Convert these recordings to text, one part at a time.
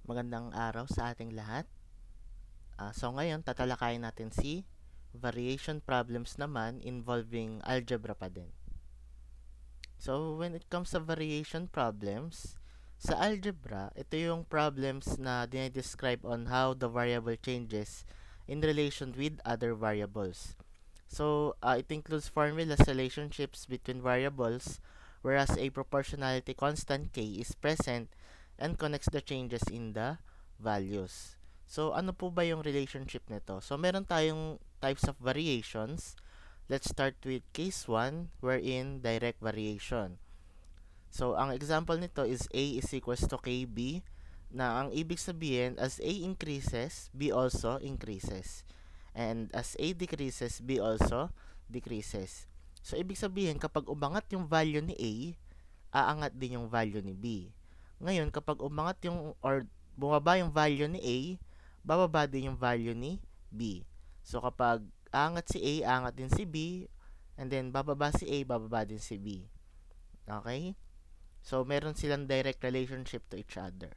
Magandang araw sa ating lahat. So ngayon, tatalakayin natin si variation problems naman involving algebra pa din. So when it comes sa variation problems, sa algebra, ito yung problems na dinidescribe on how the variable changes in relation with other variables. So it includes formulas, relationships between variables, whereas a proportionality constant k is present and connects the changes in the values. So ano po ba yung relationship nito? So meron tayong types of variations. Let's start with case 1 wherein direct variation. So ang example nito is A is equals to KB, na ang ibig sabihin as A increases, B also increases. And as A decreases, B also decreases. So ibig sabihin kapag umangat yung value ni A, aangat din yung value ni B. Ngayon, kapag umangat yung or bumaba yung value ni A, bababa din yung value ni B. So kapag aangat si A, aangat din si B, and then bababa si A, bababa din si B. Okay? So meron silang direct relationship to each other.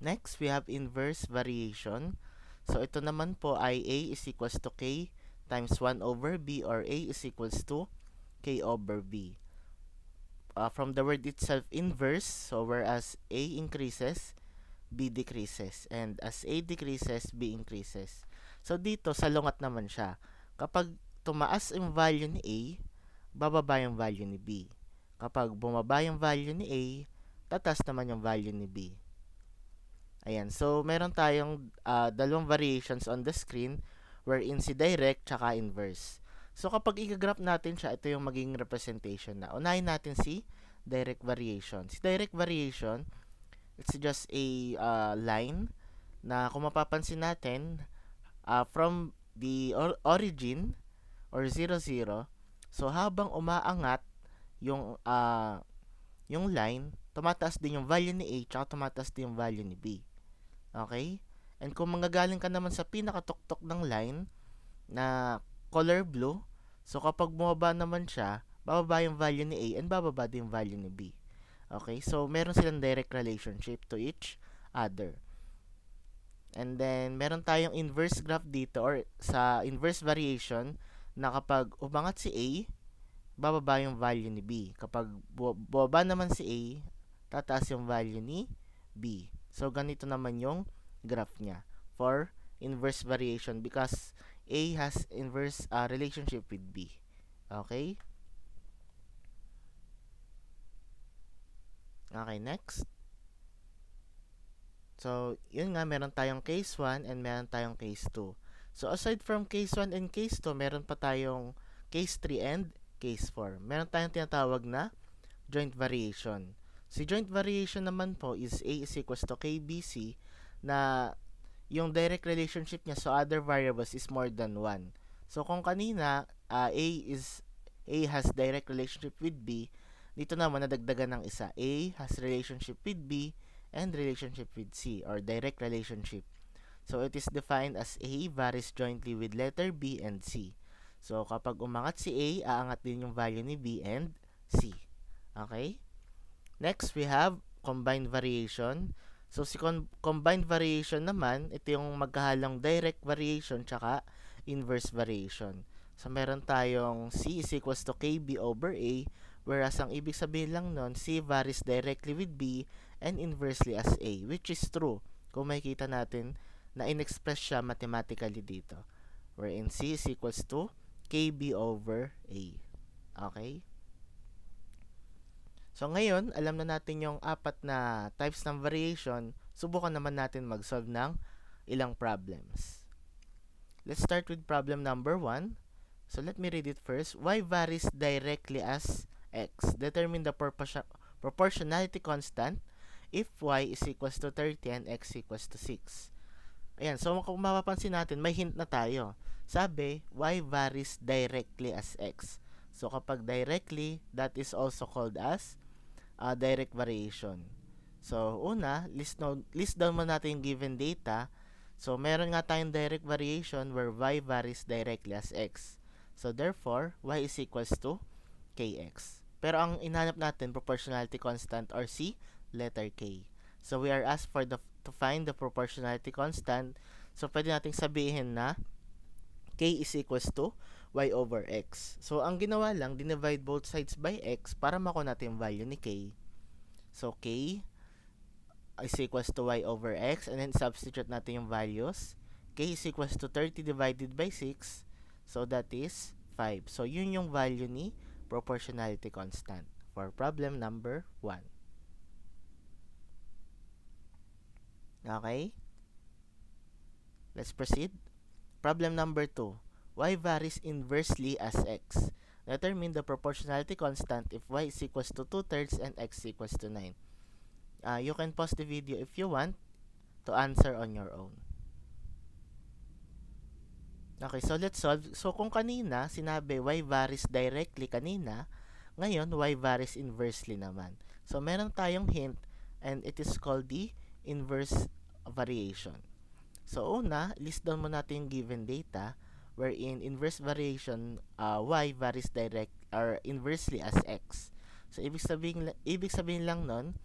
Next, we have inverse variation. So ito naman po ay A is equals to K times 1 over B, or A is equals to K over B. From the word itself, inverse, so whereas A increases, B decreases, and as A decreases, B increases. So dito sa lungat naman siya. Kapag tumaas yung value ni A, bababa yung value ni B. Kapag bumaba yung value ni A, tataas naman yung value ni B. Ayan, so meron tayong dalawang variations on the screen wherein si direct tsaka inverse. So kapag i-graph natin siya, ito yung magiging representation na. Unahin natin si direct variation. Si direct variation, it's just a line na kung mapapansin natin, from the origin or 0, 0, so habang umaangat yung line, tumataas din yung value ni A tsaka tumataas din yung value ni B. Okay? And kung manggagaling ka naman sa pinakatuktok ng line na color blue, so kapag bumaba naman siya, bababa yung value ni A and bababa din yung value ni B. Okay? So, meron silang direct relationship to each other. And then, meron tayong inverse graph dito or sa inverse variation na kapag umangat si A, bababa yung value ni B. Kapag bumaba naman si A, tataas yung value ni B. So, ganito naman yung graph niya for inverse variation because A has inverse relationship with B. Okay? Okay, next. So, yun nga, meron tayong case 1 and meron tayong case 2. So, aside from case 1 and case 2, meron pa tayong case 3 and case 4. Meron tayong tinatawag na joint variation. Si joint variation naman po is A is equals to KBC, na yung direct relationship niya sa other variables is more than 1. So, kung kanina, A has direct relationship with B, dito naman nadagdagan ng isa. A has relationship with B and relationship with C, or direct relationship. So, it is defined as A varies jointly with letter B and C. So, kapag umangat si A, aangat din yung value ni B and C. Okay? Next, we have combined variation. So, si combined variation naman, ito yung magkahalang direct variation tsaka inverse variation. So, meron tayong C is equals to KB over A, whereas ang ibig sabihin lang nun, C varies directly with B and inversely as A, which is true. Kung makikita natin na in-express siya mathematically dito, wherein C is equals to KB over A. Okay? So ngayon, alam na natin yung apat na types ng variation, subukan naman natin mag-solve ng ilang problems. Let's start with problem number 1. So let me read it first. Y varies directly as x. Determine the proportionality constant if y is equals to 30 and x equals to 6. Ayan, so kung mapapansin natin, may hint na tayo. Sabi, y varies directly as x. So kapag directly, that is also called as direct variation. So, una, list down mo natin yung given data. So, meron nga tayong direct variation where y varies directly as x. So, therefore, y is equals to kx. Pero ang inhanap natin, proportionality constant or C, letter k. So we are asked to find the proportionality constant. So pwede nating sabihin na k is equals to y over x. So ang ginawa lang, dinivide both sides by x para makuha natin yung value ni k. So k is equals to y over x, and then substitute natin yung values. K is equals to 30 divided by 6, so that is 5. So yun yung value ni proportionality constant for problem number 1. Okay? Let's proceed. Problem number 2. Y varies inversely as x. Determine the proportionality constant if y is equals to 2/3 and x equals to 9. You can pause the video if you want to answer on your own. Okay, so let's solve. So kung kanina sinabi y varies directly kanina, ngayon y varies inversely naman. So meron tayong hint, and it is called the inverse variation. So una, list down mo natin yung given data wherein inverse variation, y varies inversely as x. So ibig sabihin lang nun,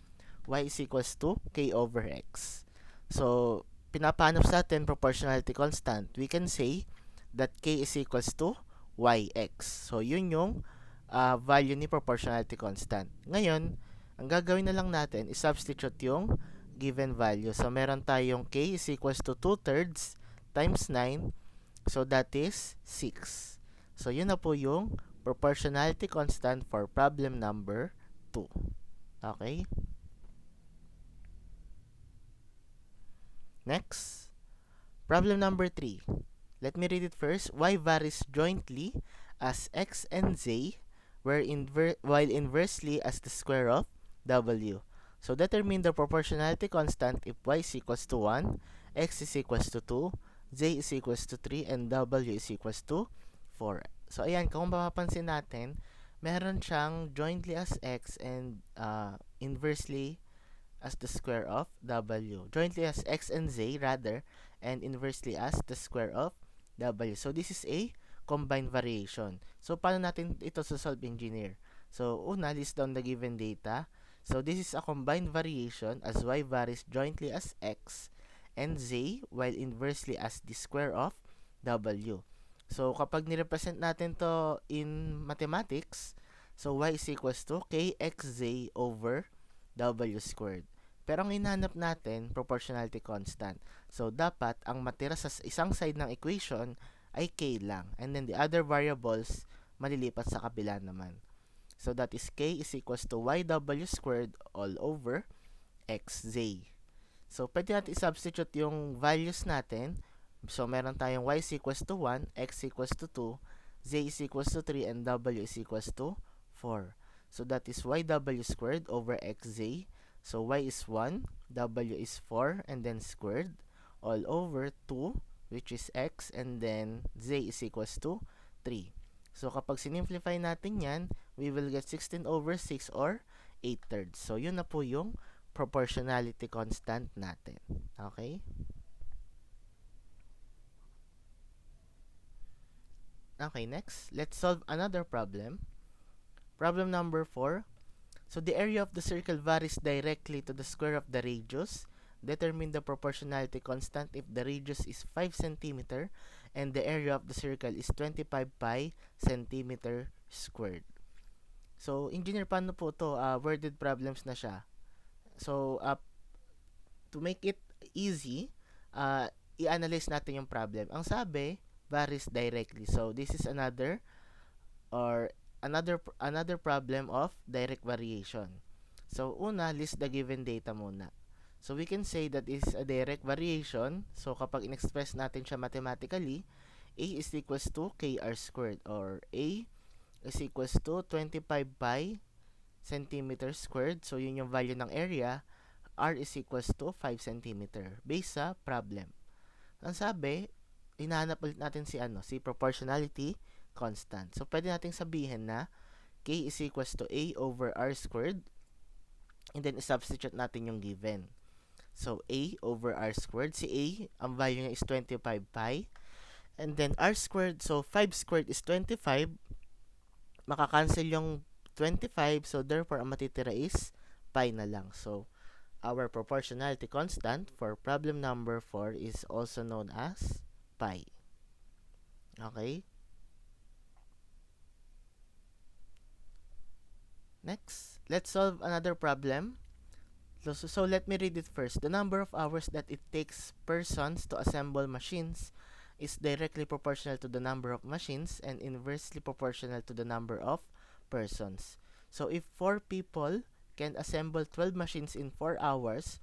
y is equals to k over x. So pinapahanap sa atin proportionality constant. We can say that k is equals to yx. So yun yung value ni proportionality constant. Ngayon, ang gagawin na lang natin is substitute yung given value. So meron tayong k is equals to 2/3 times 9. So that is 6. So yun na po yung proportionality constant for problem number 2. Okay? Next, problem number 3. Let me read it first. Y varies jointly as x and z, while inversely as the square of w. So determine the proportionality constant if y is equals to 1, x is equals to 2, z is equals to 3, and w is equals to 4. So ayan, kung mapapansin natin, meron siyang jointly as x and inversely as the square of w. Jointly as x and z rather, and inversely as the square of w. So this is a combined variation. So paano natin ito solve engineer? So una, list down the given data. So this is a combined variation as y varies jointly as x and z while inversely as the square of w. So kapag nirepresent natin to in mathematics, so y is equals to kxz over w squared. Pero ang hinahanap natin, proportionality constant. So, dapat ang matira sa isang side ng equation ay k lang. And then the other variables, malilipat sa kabila naman. So, that is k is equals to yw squared all over xz. So, pwede natin i-substitute yung values natin. So, meron tayong y is equals to 1, x equals to 2, z is equals to 3, and w is equals to 4. So, that is yw squared over xz. So, y is 1, w is 4, and then squared, all over 2, which is x, and then z is equals to 3. So, kapag sinimplify natin yan, we will get 16 over 6 or 8/3. So, yun na po yung proportionality constant natin. Okay? Okay, next. Let's solve another problem. Problem number 4. So the area of the circle varies directly to the square of the radius. Determine the proportionality constant if the radius is 5 cm and the area of the circle is 25 pi cm squared. So, engineer, paano po to? Worded problems na siya. So, to make it easy, i-analyze natin yung problem. Ang sabi, varies directly. So, this is another problem of direct variation. So, una, list the given data muna. So, we can say that is a direct variation. So, kapag in-express natin siya mathematically, a is equals to kr squared, or a is equals to 25 pi centimeter squared. So, yun yung value ng area. R is equals to 5 centimeter based sa problem. Ang sabi, hinahanap ulit natin si proportionality constant. So, pwede nating sabihin na k is equals to a over r squared, and then substitute natin yung given. So, a over r squared. Si a, ang value niya is 25 pi. And then r squared, so 5 squared is 25. Makakancel yung 25, so therefore, ang matitira is pi na lang. So, Our proportionality constant for problem number 4 is also known as pi. Okay? Next, let's solve another problem. So let me read it first. The number of hours that it takes persons to assemble machines is directly proportional to the number of machines and inversely proportional to the number of persons. So if 4 people can assemble 12 machines in 4 hours,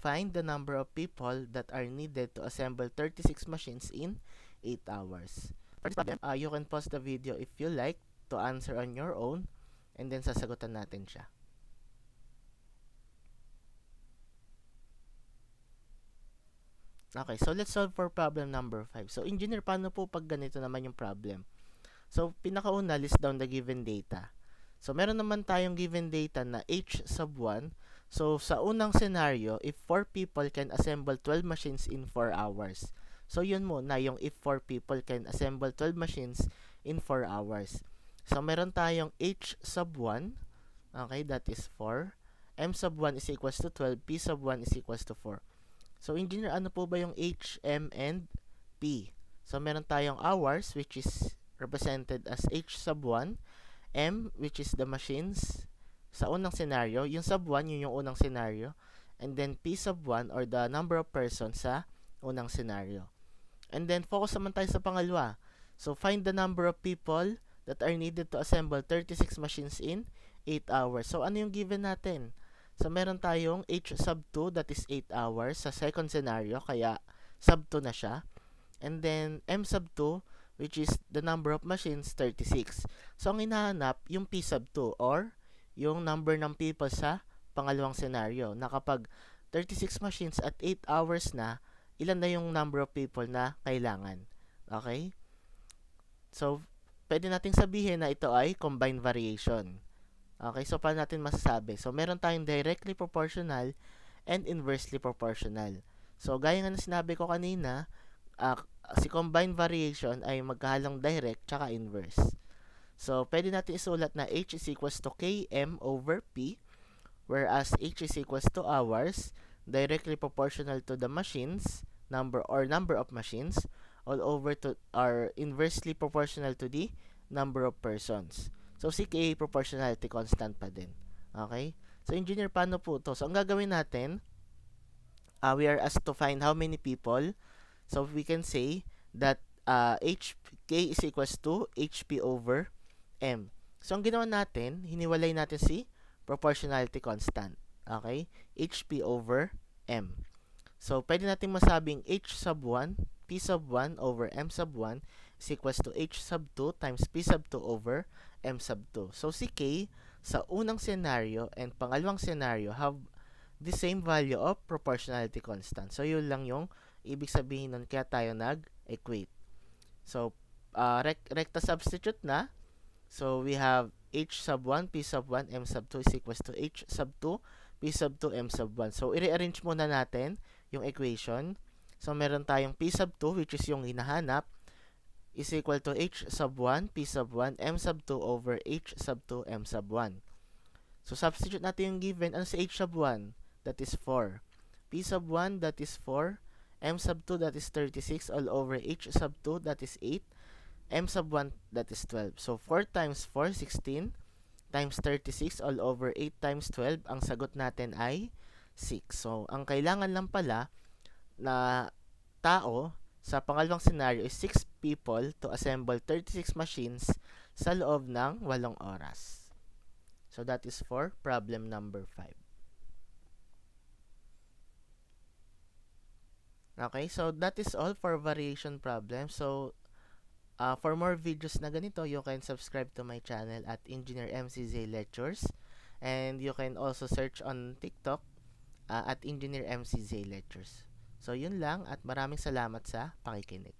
find the number of people that are needed to assemble 36 machines in 8 hours. For this problem, you can pause the video if you like to answer on your own, and then sasagutan natin siya. Okay, so let's solve for problem number 5. So, engineer, paano po pag ganito naman yung problem? So, pinakauna, list down the given data. So, meron naman tayong given data na H sub 1. So, sa unang scenario, if 4 people can assemble 12 machines in 4 hours. So, yun muna yung if 4 people can assemble 12 machines in 4 hours. So, meron tayong H sub 1. Okay, that is 4. M sub 1 is equals to 12. P sub 1 is equals to 4. So, engineer, ano po ba yung H, M, and P? So, meron tayong hours, which is represented as H sub 1. M, which is the machines sa unang scenario. Yung sub 1, yun yung unang scenario. And then, P sub 1, or the number of persons sa unang scenario. And then, focus naman tayo sa pangalawa. So, find the number of people that are needed to assemble 36 machines in 8 hours. So, ano yung given natin? So, meron tayong H sub 2, that is 8 hours sa second scenario, kaya sub 2 na siya. And then, M sub 2, which is the number of machines, 36. So, ang hinahanap, yung P sub 2, or yung number ng people sa pangalawang scenario, na kapag 36 machines at 8 hours na, ilan na yung number of people na kailangan. Okay? So, pwede nating sabihin na ito ay combined variation. Okay, so paano natin masasabi? So, meron tayong directly proportional and inversely proportional. So, gaya nga na sinabi ko kanina, si combined variation ay magkahalong direct tsaka inverse. So, pwede natin isulat na H is equals to Km over P, whereas H is equals to hours, directly proportional to the machines, number of machines, all over to, are inversely proportional to the number of persons. So, si K, proportionality constant pa din. Okay? So, engineer, paano po to? So, ang gagawin natin, we are asked to find how many people. So, we can say that K is equals to HP over M. So, ang ginawa natin, hiniwalay natin si proportionality constant. Okay? HP over M. So, pwede natin masabing H sub 1, P sub 1 over M sub 1 is equals to H sub 2 times P sub 2 over M sub 2. So, si K sa unang scenario and pangalawang scenario have the same value of proportionality constant. So, yun lang yung ibig sabihin nun kaya tayo nag-equate. So, recta substitute na. So, we have H sub 1, P sub 1, M sub 2 is equals to H sub 2, P sub 2, M sub 1. So, i-rearrange muna natin yung equation. So, meron tayong P sub 2, which is yung hinahanap, is equal to H sub 1, P sub 1, M sub 2 over H sub 2, M sub 1. So, substitute natin yung given. Ano sa H sub 1? That is 4. P sub 1, that is 4. M sub 2, that is 36, all over H sub 2, that is 8. M sub 1, that is 12. So, 4 times 4, 16, times 36, all over 8 times 12. Ang sagot natin ay 6. So, ang kailangan lang pala na tao sa pangalawang scenario is 6 people to assemble 36 machines sa loob ng 8 oras. So, that is for problem number 5. Okay, so that is all for variation problem. So, for more videos na ganito, you can subscribe to my channel at Engineer MCZ Lectures. And you can also search on TikTok at Engineer MCZ Lectures. So, yun lang at maraming salamat sa pakikinig.